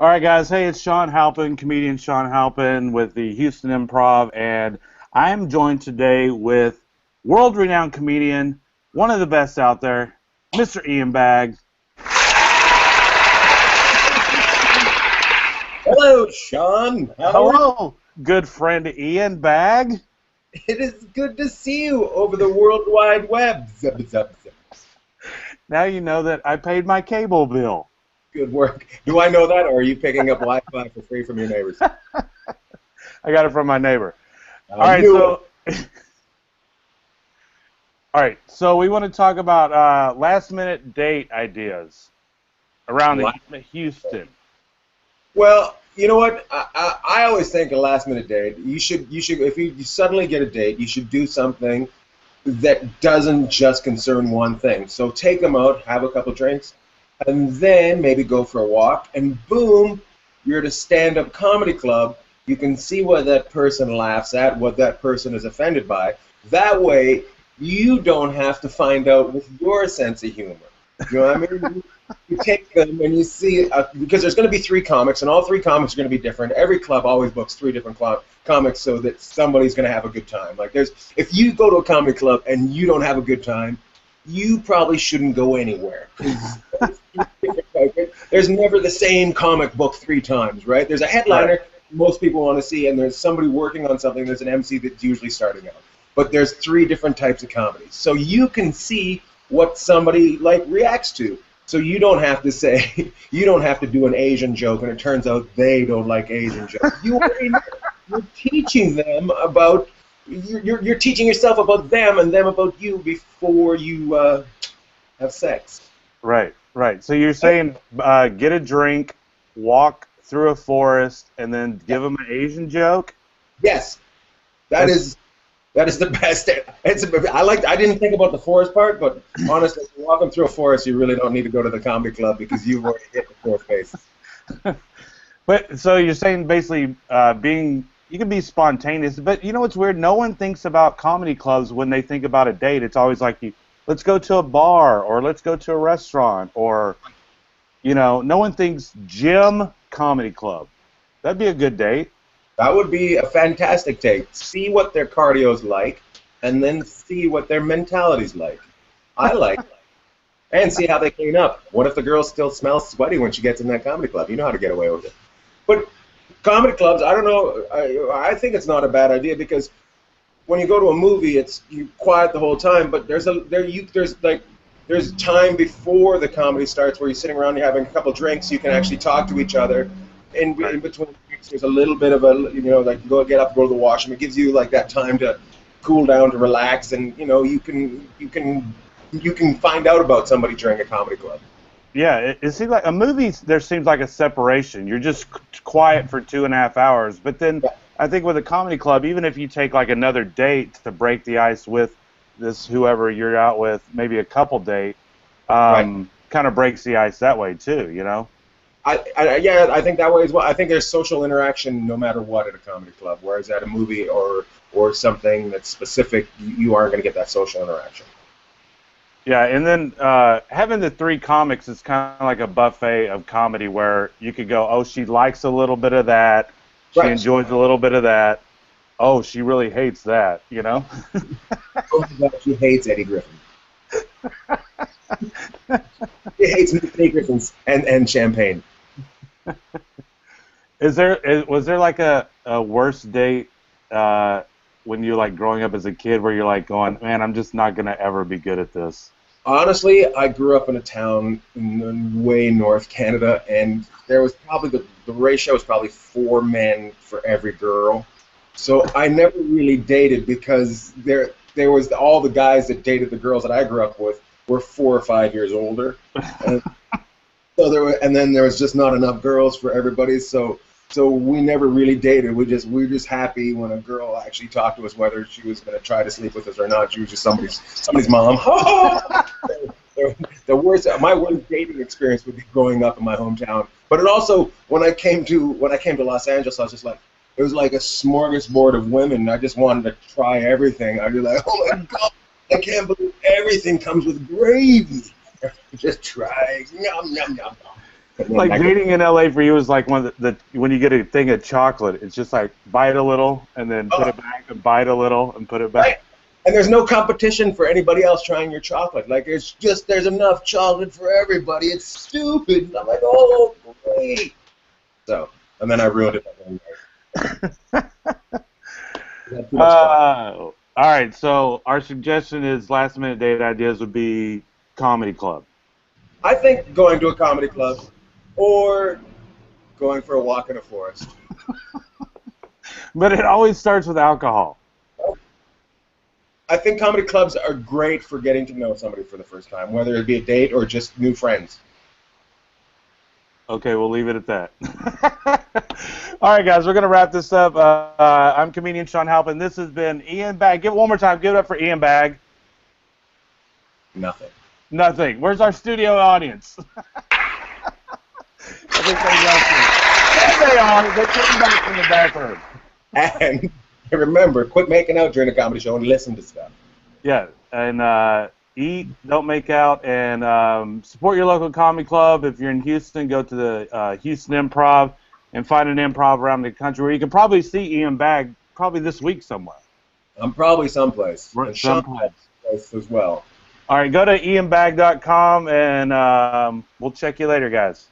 All right, guys. Hey, it's Shawn Halpin, comedian Shawn Halpin with the Houston Improv, and I am joined today with world-renowned comedian, one of the best out there, Mr. Ian Bagg. Hello, Shawn. How are you? Hello, good friend Ian Bagg. It is good to see you over the World Wide Web. Zip, zip, zip. Now you know that I paid my cable bill. Good work. Do I know that, or are you picking up Wi-Fi for free from your neighbors? I got it from my neighbor. I All right, knew so all right, so we want to talk about last-minute date ideas around Houston. Well, you know what? I always think a last-minute date. You should if you suddenly get a date, you should do something that doesn't just concern one thing. So take them out, have a couple drinks, and then maybe go for a walk, and boom, you're at a stand-up comedy club. You can see what that person laughs at, what that person is offended by. That way, you don't have to find out with your sense of humor. You know what I mean? You take them and you see, because there's going to be three comics, and all three comics are going to be different. Every club always books three different comics so that somebody's going to have a good time. Like if you go to a comedy club and you don't have a good time, you probably shouldn't go anywhere. There's never the same comic book three times, right? There's a headliner most people want to see, and there's somebody working on something. There's an MC that's usually starting out. But there's three different types of comedies. So you can see what somebody reacts to. So you don't have to say, you don't have to do an Asian joke, and it turns out they don't like Asian jokes. You're teaching them about, you're teaching yourself about them and them about you before you have sex. Right. So you're saying get a drink, walk through a forest, and then give them an Asian joke? Yes. That is the best. I didn't think about the forest part, but honestly, if you're walking through a forest, you really don't need to go to the comedy club because you've already hit the fourth base. But so you're saying basically you can be spontaneous, but you know what's weird? No one thinks about comedy clubs when they think about a date. It's always like let's go to a bar or let's go to a restaurant or, no one thinks gym comedy club. That'd be a good date. That would be a fantastic take. See what their cardio's like, and then see what their mentality's like. I like it. And see how they clean up. What if the girl still smells sweaty when she gets in that comedy club? You know how to get away with it. But comedy clubs, I don't know. I think it's not a bad idea because when you go to a movie, you quiet the whole time. But there's time before the comedy starts where you're sitting around, you're having a couple drinks, you can actually talk to each other. In between drinks, there's a little bit of go get up, go to the washroom. It gives you that time to cool down, to relax, and you can find out about somebody during a comedy club. Yeah, it seems like a movie. There seems like a separation. You're just quiet for 2.5 hours, but then I think with a comedy club, even if you take another date to break the ice with this whoever you're out with, maybe a couple date, kind of breaks the ice that way too. I think that way as well. I think there's social interaction no matter what at a comedy club, whereas at a movie or something that's specific, you aren't going to get that social interaction. Yeah, and then having the three comics is kind of like a buffet of comedy where you could go, oh, she likes a little bit of that, she enjoys a little bit of that, oh, she really hates that, She hates Eddie Griffin. She hates Eddie Griffin and champagne. Was there a worse date when you're growing up as a kid where you're going, man, I'm just not gonna ever be good at this? Honestly, I grew up in a town in way north Canada, and there was probably the ratio was probably 4 men for every girl. So I never really dated because there was all the guys that dated the girls that I grew up with were 4 or 5 years older. And then there was just not enough girls for everybody, so we never really dated. We were just happy when a girl actually talked to us, whether she was going to try to sleep with us or not. She was just somebody's mom. My worst dating experience would be growing up in my hometown. But it also, when I came to Los Angeles, I was just it was like a smorgasbord of women. I just wanted to try everything. I'd be like, oh my God, I can't believe everything comes with gravy. Just try. Yum, yum, yum. Like dating in LA for you is like when you get a thing of chocolate, it's just like bite a little and then put it back and bite a little and put it back. Right. And there's no competition for anybody else trying your chocolate. Like there's enough chocolate for everybody. It's stupid. And I'm like, oh great. So and then I ruined it. All right, so our suggestion is last minute date ideas would be comedy club. I think going to a comedy club or going for a walk in a forest. But it always starts with alcohol. I think comedy clubs are great for getting to know somebody for the first time, whether it be a date or just new friends. Okay, we'll leave it at that. All right, guys, we're going to wrap this up. I'm comedian Shawn Halpin. This has been Ian Bagg. Give it one more time. Give it up for Ian Bagg. Nothing. Nothing. Where's our studio audience? I think they are. They came back from the bathroom. And remember, quit making out during a comedy show and listen to stuff. Yeah, and eat, don't make out, and support your local comedy club. If you're in Houston, go to the Houston Improv and find an improv around the country where you can probably see Ian Bagg probably this week somewhere. I'm probably someplace. And Someplace. Shawn as well. All right, go to ianbagg.com, and we'll check you later, guys.